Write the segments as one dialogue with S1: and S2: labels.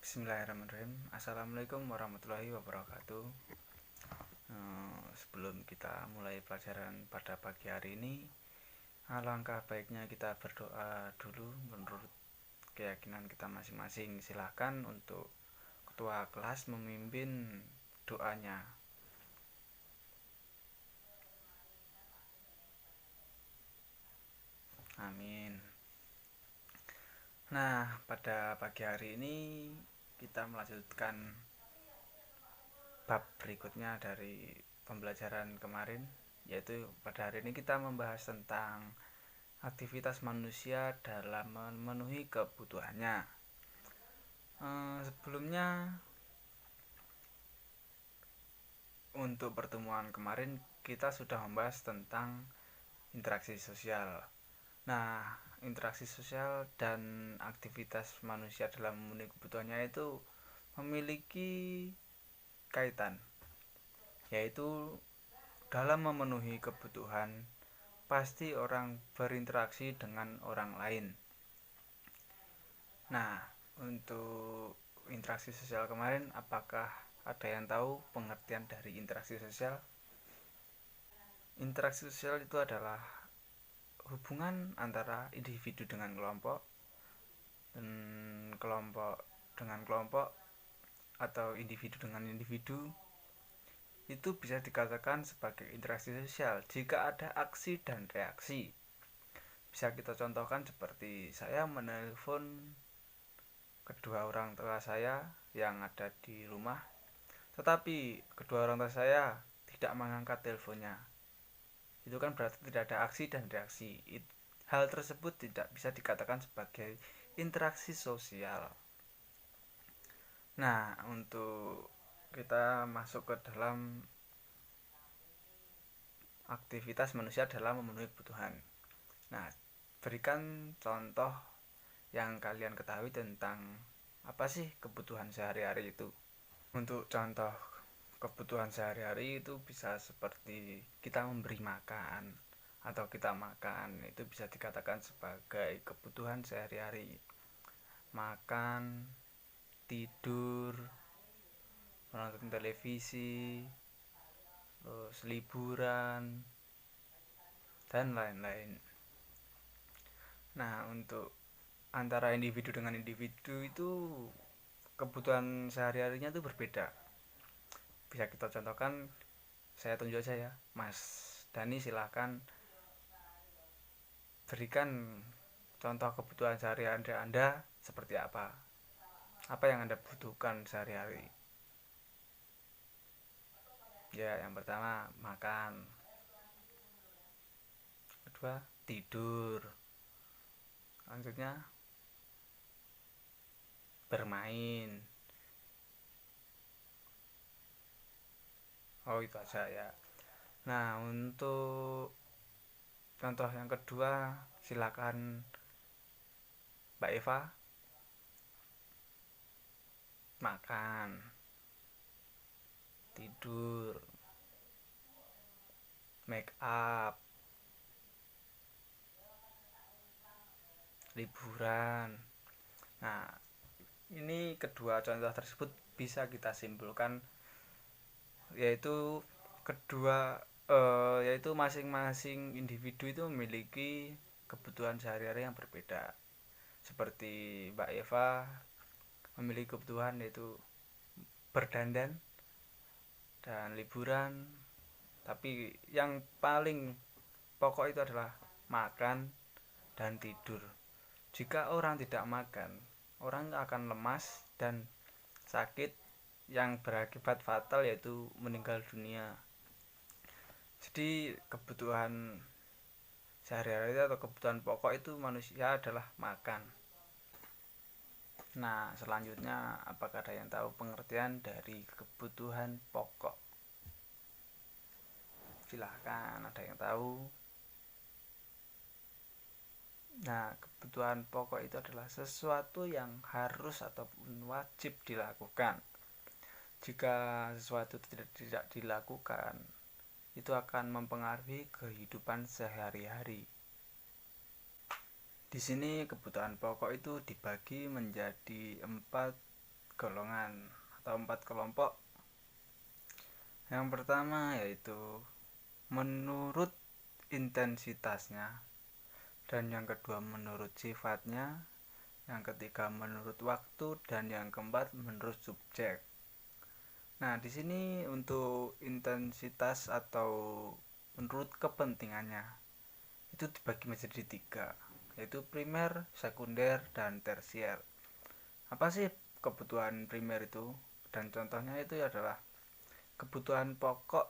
S1: Bismillahirrahmanirrahim. Assalamualaikum warahmatullahi wabarakatuh. Sebelum kita mulai pelajaran pada pagi hari ini, alangkah baiknya kita berdoa dulu menurut keyakinan kita masing-masing. Silahkan untuk ketua kelas memimpin doanya. Amin. Nah, pada pagi hari ini kita melanjutkan bab berikutnya dari pembelajaran kemarin, yaitu pada hari ini kita membahas tentang aktivitas manusia dalam memenuhi kebutuhannya. Sebelumnya, untuk pertemuan kemarin kita sudah membahas tentang interaksi sosial. Nah, interaksi sosial dan aktivitas manusia dalam memenuhi kebutuhannya itu memiliki kaitan, yaitu dalam memenuhi kebutuhan pasti orang berinteraksi dengan orang lain. Nah, untuk interaksi sosial kemarin, apakah ada yang tahu pengertian dari interaksi sosial? Interaksi sosial itu adalah hubungan antara individu dengan kelompok dan kelompok dengan kelompok atau individu dengan individu. Itu bisa dikatakan sebagai interaksi sosial jika ada aksi dan reaksi. Bisa kita contohkan seperti saya menelpon kedua orang tua saya yang ada di rumah, tetapi kedua orang tua saya tidak mengangkat teleponnya. Itu kan berarti tidak ada aksi dan reaksi. Hal tersebut tidak bisa dikatakan sebagai interaksi sosial. Nah, untuk kita masuk ke dalam aktivitas manusia dalam memenuhi kebutuhan. Nah, berikan contoh yang kalian ketahui tentang apa sih kebutuhan sehari-hari itu. Untuk contoh kebutuhan sehari-hari itu bisa seperti kita memberi makan atau kita makan, itu bisa dikatakan sebagai kebutuhan sehari-hari. Makan, tidur, menonton televisi, terus liburan, dan lain-lain. Nah, untuk antara individu dengan individu itu kebutuhan sehari-harinya itu berbeda. Bisa kita contohkan, saya tunjuk aja ya, Mas Dani, silahkan berikan contoh kebutuhan sehari-hari Anda seperti apa. Apa yang Anda butuhkan sehari-hari? Ya, yang pertama makan, kedua tidur, selanjutnya bermain. Oh, itu aja ya. Nah, untuk contoh yang kedua, silakan Mbak Eva. Makan, tidur, make up, liburan. Nah, ini kedua contoh tersebut bisa kita simpulkan yaitu masing-masing individu itu memiliki kebutuhan sehari-hari yang berbeda. Seperti Mbak Eva memiliki kebutuhan yaitu berdandan dan liburan, tapi yang paling pokok itu adalah makan dan tidur. Jika orang tidak makan, orang akan lemas dan sakit yang berakibat fatal, yaitu meninggal dunia. Jadi kebutuhan sehari-hari atau kebutuhan pokok itu manusia adalah makan. Nah, selanjutnya apakah ada yang tahu pengertian dari kebutuhan pokok? Silahkan, ada yang tahu? Nah, kebutuhan pokok itu adalah sesuatu yang harus ataupun wajib dilakukan. Jika sesuatu tidak dilakukan, itu akan mempengaruhi kehidupan sehari-hari. Di sini kebutuhan pokok itu dibagi menjadi 4 golongan atau 4 kelompok. Yang pertama yaitu menurut intensitasnya, dan yang kedua menurut sifatnya, yang ketiga menurut waktu, dan yang keempat menurut subjek. Nah, di sini untuk intensitas atau menurut kepentingannya itu dibagi menjadi 3, yaitu primer, sekunder, dan tersier. Apa sih kebutuhan primer itu? Dan contohnya itu adalah kebutuhan pokok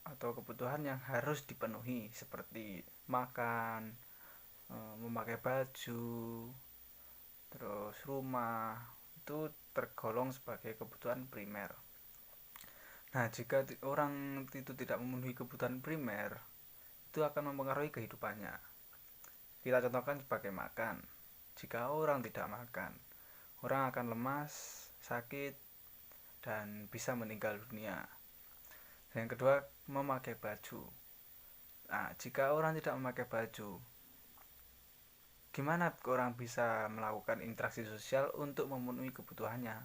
S1: atau kebutuhan yang harus dipenuhi seperti makan, memakai baju, terus rumah, itu tergolong sebagai kebutuhan primer. Nah, jika orang itu tidak memenuhi kebutuhan primer, itu akan mempengaruhi kehidupannya. Kita contohkan sebagai makan. Jika orang tidak makan, orang akan lemas, sakit, dan bisa meninggal dunia. Dan yang kedua, memakai baju. Nah, jika orang tidak memakai baju, gimana orang bisa melakukan interaksi sosial untuk memenuhi kebutuhannya?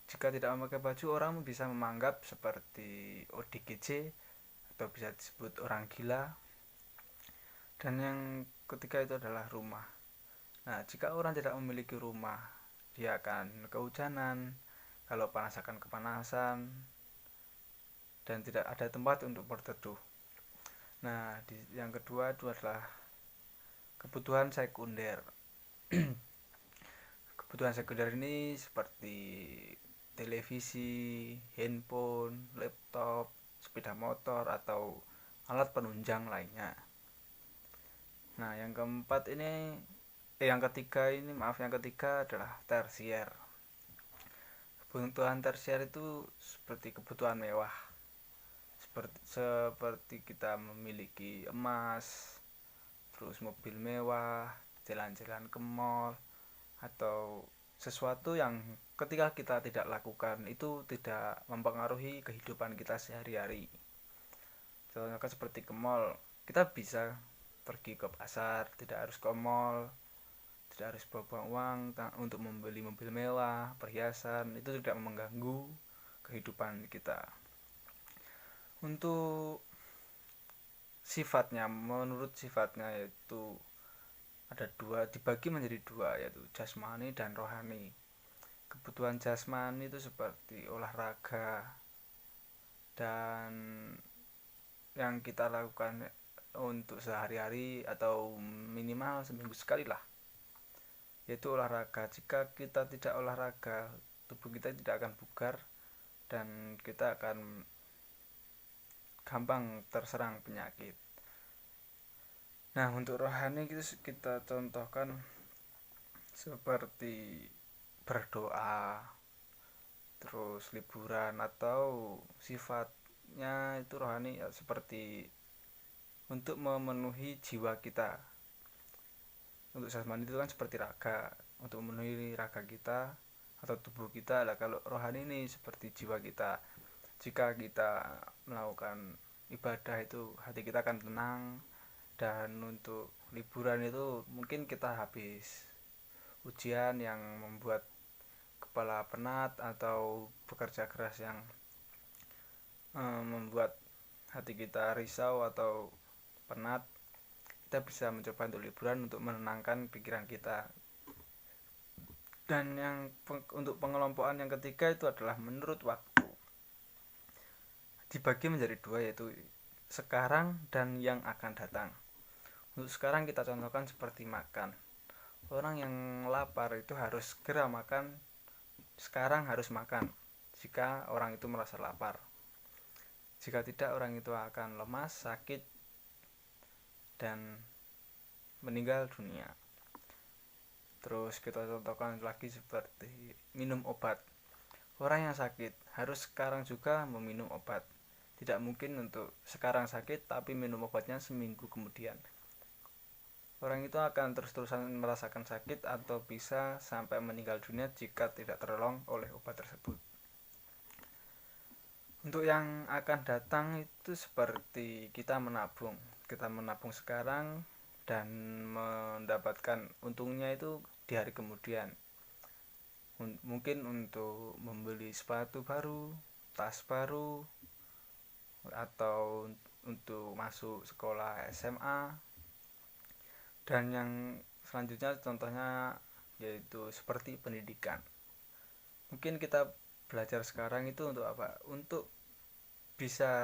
S1: Jika tidak memakai baju, orang bisa menganggap seperti ODGJ atau bisa disebut orang gila. Dan yang ketiga itu adalah rumah. Nah, jika orang tidak memiliki rumah, dia akan kehujanan, kalau panas akan kepanasan, dan tidak ada tempat untuk berteduh. Nah, yang kedua itu adalah kebutuhan sekunder. Kebutuhan sekunder ini seperti televisi, handphone, laptop, sepeda motor, atau alat penunjang lainnya. Nah, yang ketiga adalah tersier. Kebutuhan tersier itu seperti kebutuhan mewah. Seperti kita memiliki emas, terus mobil mewah, jalan-jalan ke mall, atau sesuatu yang ketika kita tidak lakukan itu tidak mempengaruhi kehidupan kita sehari-hari. Contohnya seperti ke mall, kita bisa pergi ke pasar, tidak harus ke mall, tidak harus bawa uang untuk membeli mobil mewah, perhiasan, itu tidak mengganggu kehidupan kita. Untuk menurut sifatnya yaitu ada dibagi menjadi 2, yaitu jasmani dan rohani. Kebutuhan jasmani itu seperti olahraga dan yang kita lakukan untuk sehari-hari atau minimal seminggu sekali lah, yaitu olahraga. Jika kita tidak olahraga, tubuh kita tidak akan bugar dan kita akan gampang terserang penyakit. Nah, untuk rohani kita contohkan seperti berdoa, terus liburan, atau sifatnya itu rohani ya, seperti untuk memenuhi jiwa kita. Untuk jasmani itu kan seperti raga, untuk memenuhi raga kita atau tubuh kita lah. Kalau rohani ini seperti jiwa kita. Jika kita melakukan ibadah itu hati kita akan tenang. Dan untuk liburan itu mungkin kita habis ujian yang membuat kepala penat atau bekerja keras yang membuat hati kita risau atau penat, kita bisa mencoba untuk liburan untuk menenangkan pikiran kita. Dan untuk pengelompokan yang ketiga itu adalah menurut waktu. Dibagi menjadi 2, yaitu sekarang dan yang akan datang. Untuk sekarang kita contohkan seperti makan. Orang yang lapar itu harus segera makan, sekarang harus makan jika orang itu merasa lapar. Jika tidak, orang itu akan lemas, sakit, dan meninggal dunia. Terus kita contohkan lagi seperti minum obat. Orang yang sakit harus sekarang juga meminum obat. Tidak mungkin untuk sekarang sakit tapi minum obatnya seminggu kemudian. Orang itu akan terus-terusan merasakan sakit atau bisa sampai meninggal dunia jika tidak tertolong oleh obat tersebut. Untuk yang akan datang itu seperti kita menabung. Kita menabung sekarang dan mendapatkan untungnya itu di hari kemudian. mungkin untuk membeli sepatu baru, tas baru, atau untuk masuk sekolah SMA. Dan yang selanjutnya contohnya yaitu seperti pendidikan. Mungkin kita belajar sekarang itu untuk apa? Untuk bisa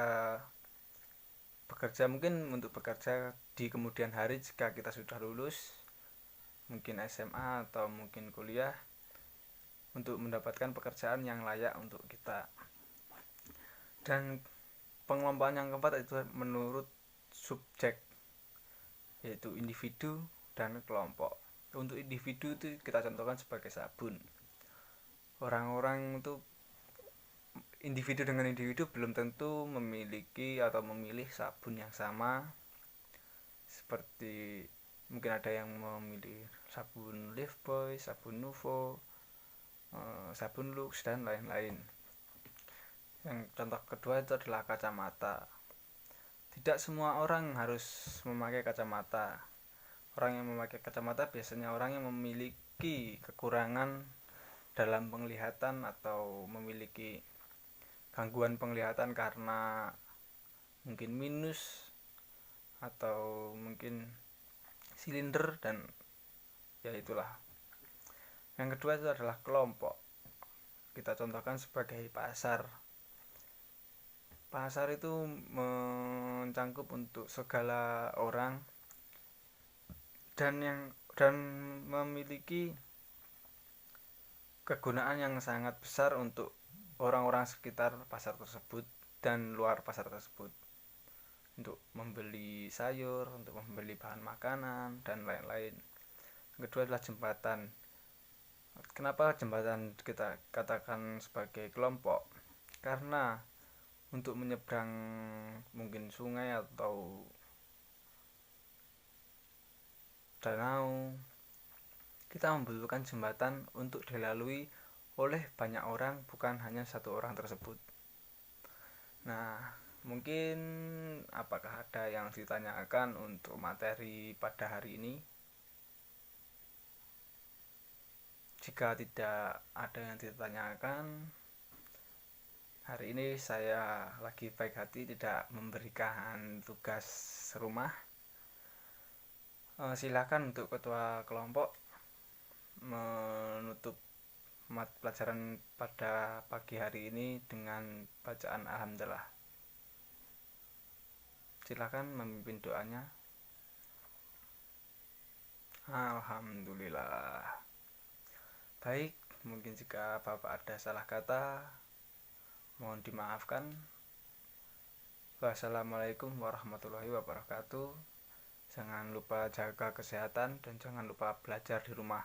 S1: bekerja, mungkin untuk bekerja di kemudian hari jika kita sudah lulus, mungkin SMA atau mungkin kuliah, untuk mendapatkan pekerjaan yang layak untuk kita. Dan pengelompokan yang keempat itu menurut subjek, yaitu individu dan kelompok. Untuk individu itu kita contohkan sebagai sabun. Orang-orang itu, individu dengan individu belum tentu memiliki atau memilih sabun yang sama. Seperti mungkin ada yang memilih sabun Lifebuoy, sabun Nuvo, sabun Lux, dan lain-lain. Yang contoh kedua itu adalah kacamata. Tidak semua orang harus memakai kacamata. Orang yang memakai kacamata biasanya orang yang memiliki kekurangan dalam penglihatan atau memiliki gangguan penglihatan karena mungkin minus atau mungkin silinder, dan ya itulah. Yang kedua itu adalah kelompok. Kita contohkan sebagai pasar. Pasar itu mencangkup untuk segala orang dan memiliki kegunaan yang sangat besar untuk orang-orang sekitar pasar tersebut dan luar pasar tersebut, untuk membeli sayur, untuk membeli bahan makanan, dan lain-lain. Yang kedua adalah jembatan. Kenapa jembatan kita katakan sebagai kelompok? Karena untuk menyeberang mungkin sungai atau danau, kita membutuhkan jembatan untuk dilalui oleh banyak orang, bukan hanya satu orang tersebut. Nah, mungkin apakah ada yang ditanyakan untuk materi pada hari ini? Jika tidak ada yang ditanyakan, hari ini saya lagi baik hati tidak memberikan tugas rumah. Silakan untuk ketua kelompok menutup pelajaran pada pagi hari ini dengan bacaan alhamdulillah. Silakan memimpin doanya. Alhamdulillah. Baik, mungkin jika Bapak ada salah kata, mohon dimaafkan. Wassalamualaikum warahmatullahi wabarakatuh. Jangan lupa jaga kesehatan dan jangan lupa belajar di rumah.